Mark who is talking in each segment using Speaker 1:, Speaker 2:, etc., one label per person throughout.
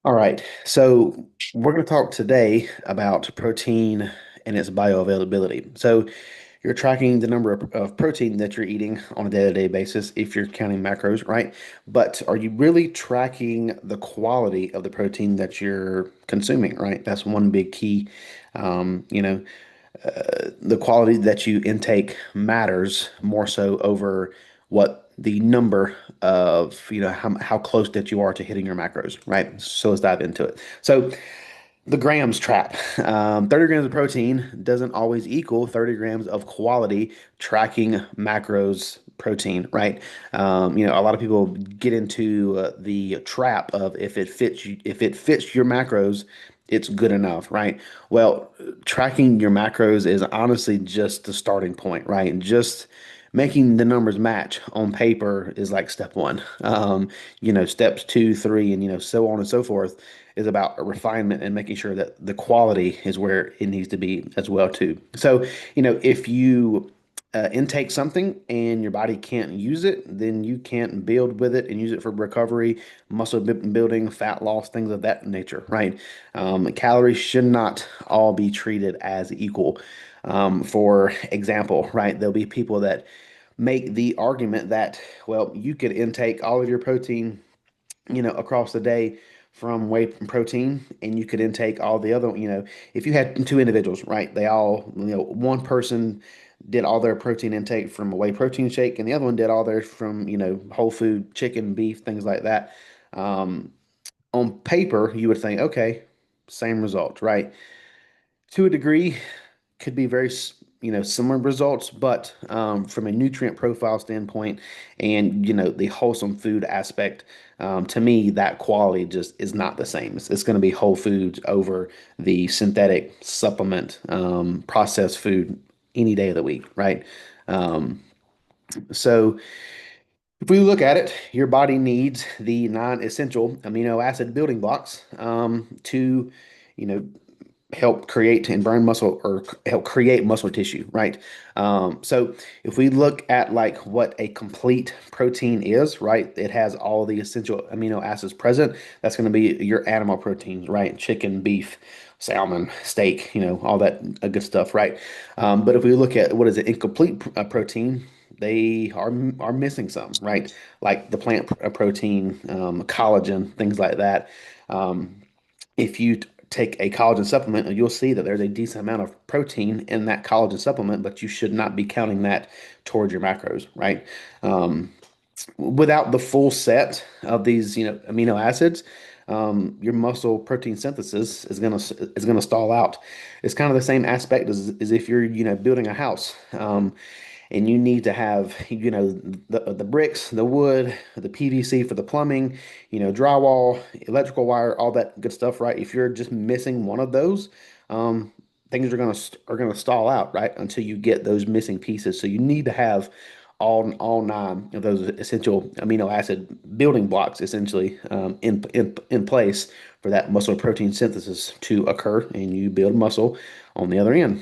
Speaker 1: All right, so we're going to talk today about protein and its bioavailability. So you're tracking the number of protein that you're eating on a day-to-day basis if you're counting macros, right? But are you really tracking the quality of the protein that you're consuming, right? That's one big key. Um, you know, the quality that you intake matters more so over what the number of, how close that you are to hitting your macros, right? So let's dive into it. So the grams trap. 30 grams of protein doesn't always equal 30 grams of quality tracking macros protein, right? A lot of people get into the trap of if it fits your macros, it's good enough, right? Well, tracking your macros is honestly just the starting point, right? Just making the numbers match on paper is like step one. Steps two, three, and so on and so forth is about a refinement and making sure that the quality is where it needs to be as well too. So, if you intake something and your body can't use it, then you can't build with it and use it for recovery, building, fat loss, things of that nature, right? Calories should not all be treated as equal. For example, right, there'll be people that make the argument that, well, you could intake all of your protein across the day from whey protein, and you could intake all the other, if you had two individuals, right? They all, one person did all their protein intake from a whey protein shake, and the other one did all theirs from, whole food, chicken, beef, things like that. Um, on paper, you would think, okay, same result, right? To a degree, could be very, similar results, but from a nutrient profile standpoint and, the wholesome food aspect, to me, that quality just is not the same. It's going to be whole foods over the synthetic supplement, processed food any day of the week, right? Um, so if we look at it, your body needs the non-essential amino acid building blocks to, you know, help create and burn muscle or help create muscle tissue, right? So if we look at like what a complete protein is, right, it has all the essential amino acids present. That's going to be your animal proteins, right? Chicken, beef, salmon, steak, all that good stuff, right? But if we look at what is an incomplete protein, they are missing some, right? Like the plant protein, collagen, things like that. Um, if you take a collagen supplement, you'll see that there's a decent amount of protein in that collagen supplement, but you should not be counting that towards your macros, right? Um, Without the full set of these, amino acids, your muscle protein synthesis is gonna stall out. It's kind of the same aspect as if you're, building a house. And you need to have the bricks, the wood, the PVC for the plumbing, drywall, electrical wire, all that good stuff, right? If you're just missing one of those, um, things are gonna stall out, right? Until you get those missing pieces. So you need to have all nine of those essential amino acid building blocks essentially in place for that muscle protein synthesis to occur, and you build muscle on the other end.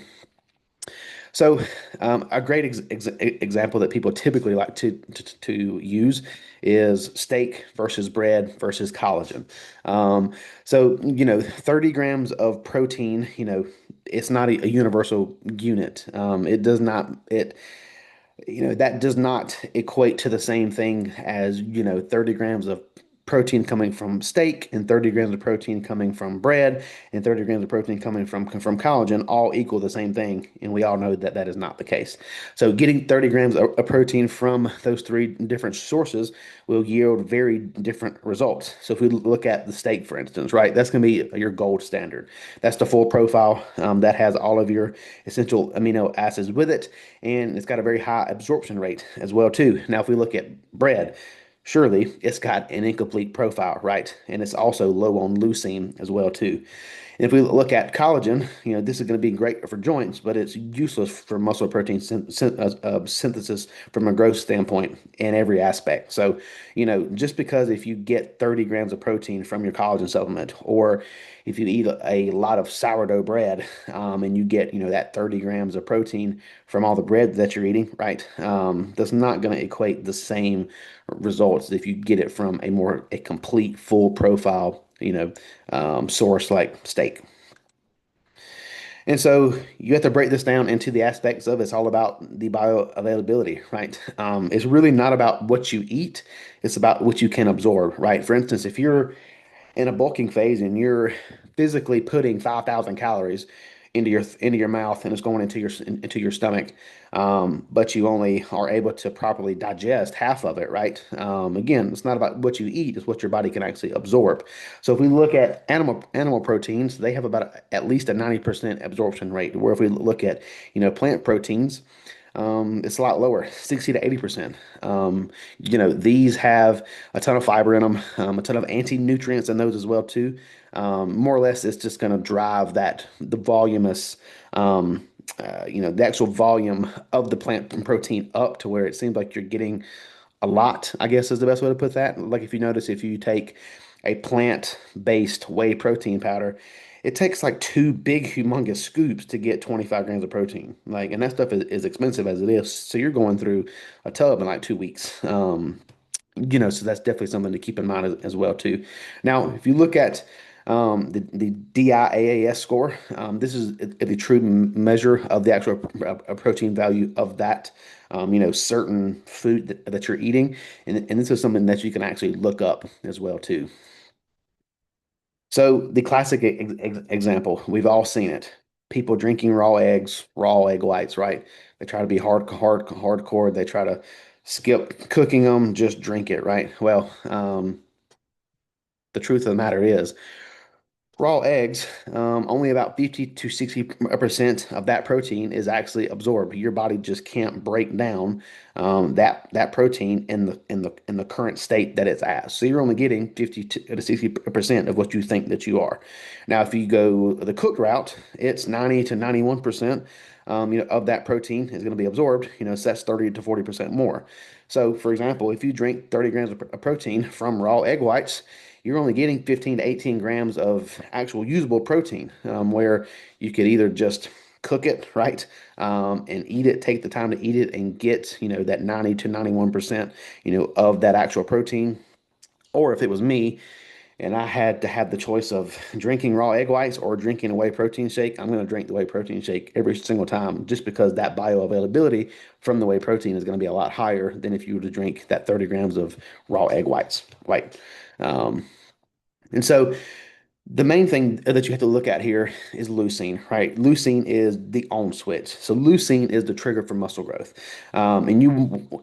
Speaker 1: So, a great example that people typically like to use is steak versus bread versus collagen. So, 30 grams of protein, it's not a universal unit. It does not, that does not equate to the same thing as, 30 grams of protein coming from steak and 30 grams of protein coming from bread and 30 grams of protein coming from collagen all equal the same thing. And we all know that that is not the case. So getting 30 grams of protein from those three different sources will yield very different results. So if we look at the steak, for instance, right, that's going to be your gold standard. That's the full profile that has all of your essential amino acids with it, and it's got a very high absorption rate as well too. Now, if we look at bread, surely it's got an incomplete profile, right? And it's also low on leucine as well too. And if we look at collagen, this is going to be great for joints, but it's useless for muscle protein synthesis from a growth standpoint in every aspect. So, just because if you get 30 grams of protein from your collagen supplement, or if you eat a lot of sourdough bread, and you get, that 30 grams of protein from all the bread that you're eating, right? That's not going to equate the same results if you get it from a complete full profile source like steak. And so you have to break this down into the aspects of it's all about the bioavailability, right? It's really not about what you eat, it's about what you can absorb, right? For instance, if you're in a bulking phase and you're physically putting 5,000 calories into your mouth and it's going into your stomach, but you only are able to properly digest half of it, right? Again, it's not about what you eat, it's what your body can actually absorb. So if we look at animal proteins, they have about at least a 90% absorption rate, where if we look at plant proteins, it's a lot lower, 60 to 80%. These have a ton of fiber in them, a ton of anti-nutrients in those as well too. More or less, it's just going to drive the voluminous, the actual volume of the plant protein up to where it seems like you're getting a lot, I guess is the best way to put that. Like if you notice, if you take a plant-based whey protein powder, it takes like two big, humongous scoops to get 25 grams of protein. Like, and that stuff is expensive as it is. So you're going through a tub in like 2 weeks. So that's definitely something to keep in mind as well too. Now, if you look at the DIAAS score, this is the true measure of the actual protein value of that certain food that you're eating, and this is something that you can actually look up as well too. So the classic example, we've all seen it. People drinking raw eggs, raw egg whites, right? They try to be hardcore. They try to skip cooking them, just drink it, right? Well, the truth of the matter is, raw eggs, only about 50 to 60% of that protein is actually absorbed. Your body just can't break down that protein in the current state that it's at. So you're only getting 50 to 60% of what you think that you are. Now, if you go the cooked route, it's 90 to 91%. Of that protein is going to be absorbed, so that's 30 to 40% more. So, for example, if you drink 30 grams of protein from raw egg whites, you're only getting 15 to 18 grams of actual usable protein, where you could either just cook it, right, and eat it, take the time to eat it and get, that 90 to 91%, of that actual protein. Or if it was me and I had to have the choice of drinking raw egg whites or drinking a whey protein shake, I'm going to drink the whey protein shake every single time just because that bioavailability from the whey protein is going to be a lot higher than if you were to drink that 30 grams of raw egg whites, right? Um, and so the main thing that you have to look at here is leucine, right? Leucine is the on switch. So leucine is the trigger for muscle growth. And you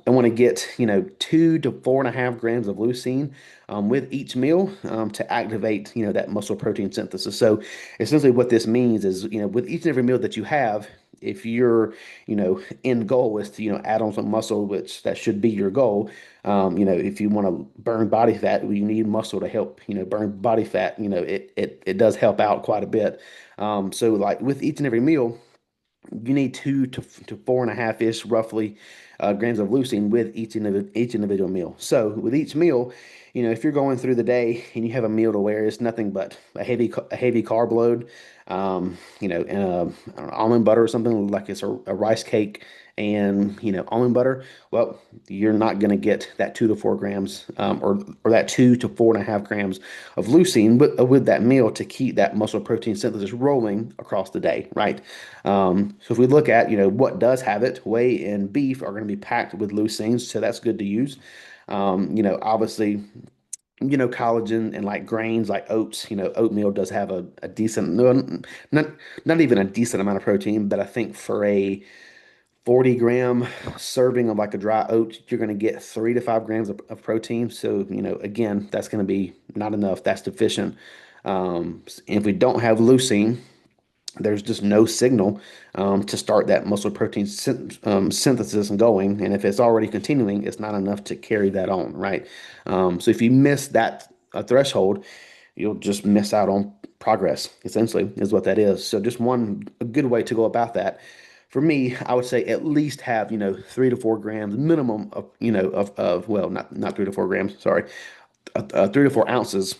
Speaker 1: want to get, 2 to 4.5 grams of leucine with each meal to activate, that muscle protein synthesis. So essentially what this means is, with each and every meal that you have, if your, end goal is to, add on some muscle, which that should be your goal, if you want to burn body fat, well, you need muscle to help, burn body fat. It does help out quite a bit. So like with each and every meal, you need 2 to 4.5 ish roughly grams of leucine with each individual meal. So with each meal, if you're going through the day and you have a meal to where it's nothing but a heavy carb load, and I don't know, almond butter or something like it's a rice cake and almond butter, well, you're not going to get that 2 to 4 grams, or that 2 to 4.5 grams of leucine with that meal to keep that muscle protein synthesis rolling across the day, right? So if we look at, what does have it, whey and beef are going to be packed with leucines, so that's good to use. Obviously, collagen and like grains like oats, oatmeal does have a decent, no, not not even a decent amount of protein, but I think for a 40-gram serving of like a dry oat, you're going to get 3 to 5 grams of protein. So, again, that's going to be not enough. That's deficient. And if we don't have leucine, there's just no signal to start that muscle protein synthesis and going. And if it's already continuing, it's not enough to carry that on, right? So if you miss that threshold, you'll just miss out on progress, essentially, is what that is. So just a good way to go about that. For me, I would say at least have, 3 to 4 grams minimum of well, not 3 to 4 grams, sorry, 3 to 4 ounces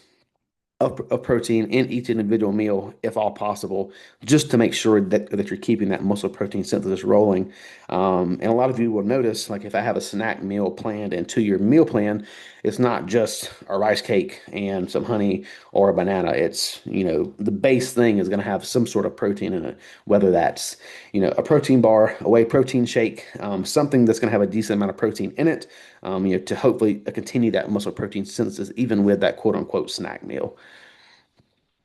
Speaker 1: of protein in each individual meal, if all possible, just to make sure that you're keeping that muscle protein synthesis rolling. And a lot of you will notice, like if I have a snack meal planned into your meal plan, it's not just a rice cake and some honey or a banana. It's, the base thing is going to have some sort of protein in it, whether that's, a protein bar, a whey protein shake, something that's going to have a decent amount of protein in it, to hopefully continue that muscle protein synthesis, even with that quote unquote snack meal.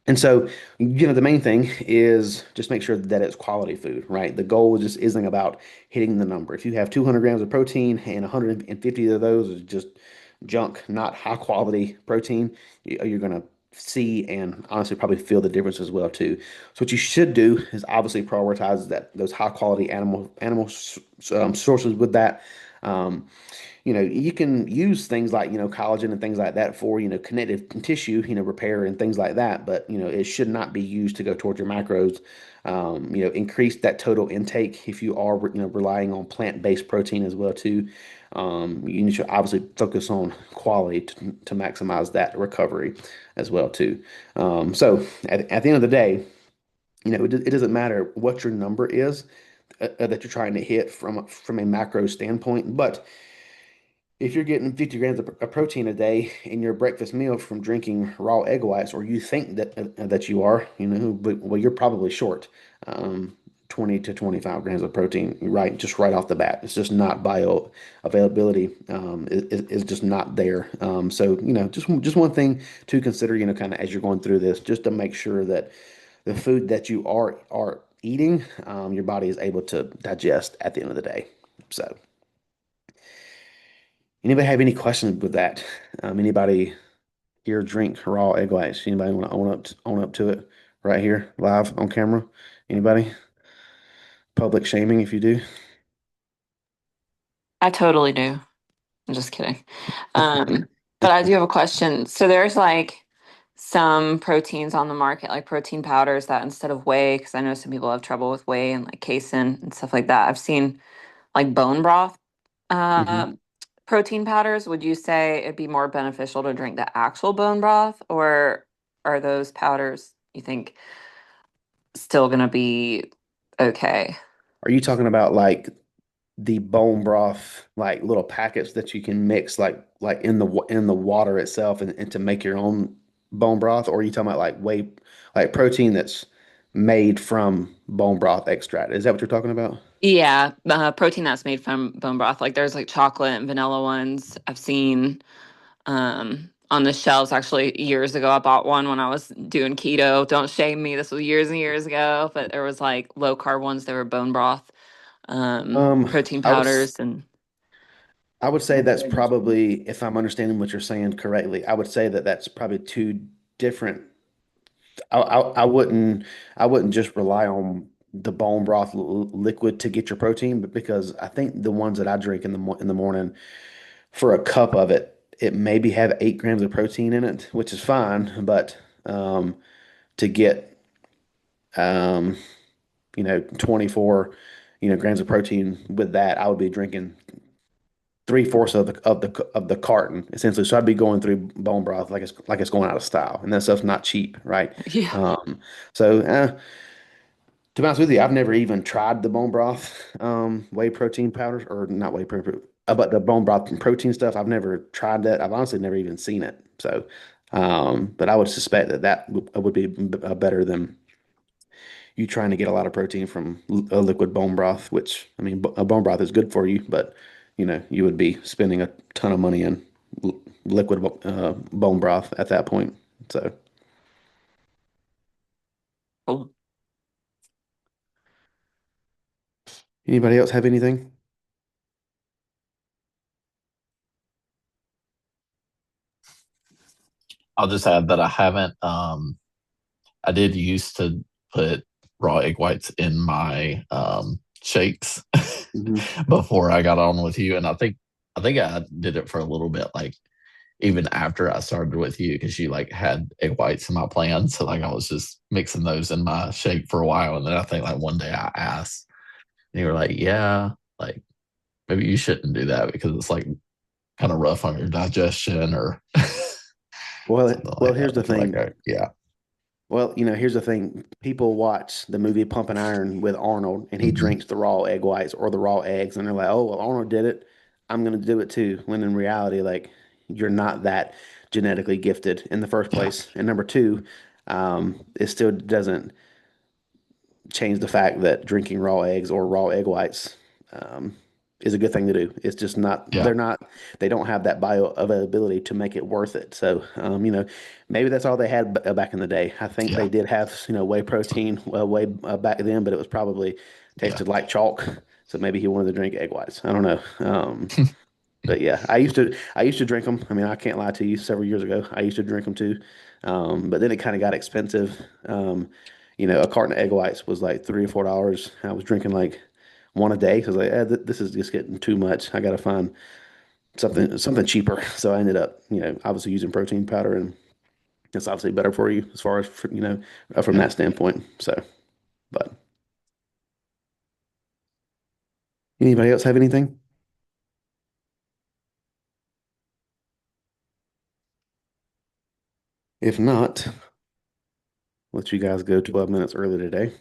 Speaker 1: And so, the main thing is just make sure that it's quality food, right? The goal just isn't about hitting the number. If you have 200 grams of protein and 150 of those is just junk, not high quality protein, you're going to see and honestly probably feel the difference as well too. So what you should do is obviously prioritize those high quality animal sources with that. Um, you can use things like, collagen and things like that for, connective tissue, repair and things like that. But, it should not be used to go towards your macros. Increase that total intake if you are, relying on plant-based protein as well too. You should obviously focus on quality to maximize that recovery as well too. So at the end of the day, it doesn't matter what your number is that you're trying to hit from a macro standpoint, but if you're getting 50 grams of protein a day in your breakfast meal from drinking raw egg whites, or you think that you are, well, you're probably short 20 to 25 grams of protein, right? Just right off the bat. It's just not bioavailability is just not there. So, just one thing to consider, kind of as you're going through this, just to make sure that the food that you are eating, your body is able to digest at the end of the day. So. Anybody have any questions with that? Anybody here drink raw egg whites? Anybody want to own up to it right here, live on camera? Anybody? Public shaming if you do.
Speaker 2: I totally do. I'm just kidding. But I do have a question. So there's like some proteins on the market, like protein powders that instead of whey, because I know some people have trouble with whey and like casein and stuff like that. I've seen like bone broth
Speaker 1: hmm
Speaker 2: uh, protein powders. Would you say it'd be more beneficial to drink the actual bone broth, or are those powders you think still gonna be okay?
Speaker 1: Are you talking about like the bone broth, like little packets that you can mix, like in the water itself, and to make your own bone broth, or are you talking about like whey, like protein that's made from bone broth extract? Is that what you're talking about?
Speaker 2: Yeah, protein that's made from bone broth. Like there's like chocolate and vanilla ones I've seen on the shelves. Actually, years ago, I bought one when I was doing keto. Don't shame me. This was years and years ago, but there was like low carb ones. They were bone broth,
Speaker 1: Um,
Speaker 2: protein
Speaker 1: I would.
Speaker 2: powders, and
Speaker 1: I would say that's probably, if I'm understanding what you're saying correctly, I would say that that's probably two different. I wouldn't just rely on the bone broth liquid to get your protein, but because I think the ones that I drink in the morning for a cup of it, it maybe have 8 grams of protein in it, which is fine, but to get um, 24 grams of protein with that, I would be drinking three-fourths of the carton essentially. So I'd be going through bone broth like it's going out of style, and that stuff's not cheap, right?
Speaker 2: yeah,
Speaker 1: So to be honest with you, I've never even tried the bone broth whey protein powders, or not whey protein, but the bone broth and protein stuff. I've never tried that. I've honestly never even seen it. So, but I would suspect that would be better than you trying to get a lot of protein from a liquid bone broth, which I mean, a bone broth is good for you, but you would be spending a ton of money in liquid bone broth at that point. So,
Speaker 2: cool.
Speaker 1: anybody else have anything?
Speaker 3: I'll just add that I haven't. I did used to put raw egg whites in my shakes
Speaker 1: hmm
Speaker 3: before I got on with you, and I think I did it for a little bit, like even after I started with you, because you like had egg whites in my plan, so like I was just mixing those in my shake for a while, and then I think like one day I asked, and you were like, "Yeah, like maybe you shouldn't do that because it's like kind of rough on your digestion," or something
Speaker 1: Well,
Speaker 3: like
Speaker 1: here's
Speaker 3: that.
Speaker 1: the
Speaker 3: With like
Speaker 1: thing.
Speaker 3: a yeah.
Speaker 1: Well, here's the thing. People watch the movie Pumping Iron with Arnold, and he
Speaker 3: Hmm.
Speaker 1: drinks the raw egg whites or the raw eggs, and they're like, "Oh, well, Arnold did it. I'm going to do it too." When in reality, like, you're not that genetically gifted in the first
Speaker 3: Yeah.
Speaker 1: place. And number two, it still doesn't change the fact that drinking raw eggs or raw egg whites um, is a good thing to do. It's just not,
Speaker 3: Yeah.
Speaker 1: they don't have that bioavailability to make it worth it. So, maybe that's all they had back in the day. I think
Speaker 3: Yeah.
Speaker 1: they did have, whey protein way back then, but it was probably
Speaker 3: Yeah.
Speaker 1: tasted like chalk. So maybe he wanted to drink egg whites. I don't know. But yeah, I used to drink them. I mean, I can't lie to you. Several years ago, I used to drink them too. But then it kind of got expensive. A carton of egg whites was like $3 or $4. I was drinking like one a day. So I was like, this is just getting too much. I got to find something cheaper. So I ended up, obviously using protein powder, and it's obviously better for you as far as from
Speaker 3: Yeah.
Speaker 1: that standpoint. So, but anybody else have anything? If not, let you guys go 12 minutes early today.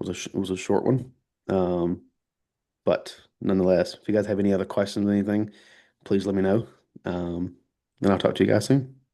Speaker 1: It was a short one. Um, But nonetheless, if you guys have any other questions or anything, please let me know. And I'll talk to you guys soon.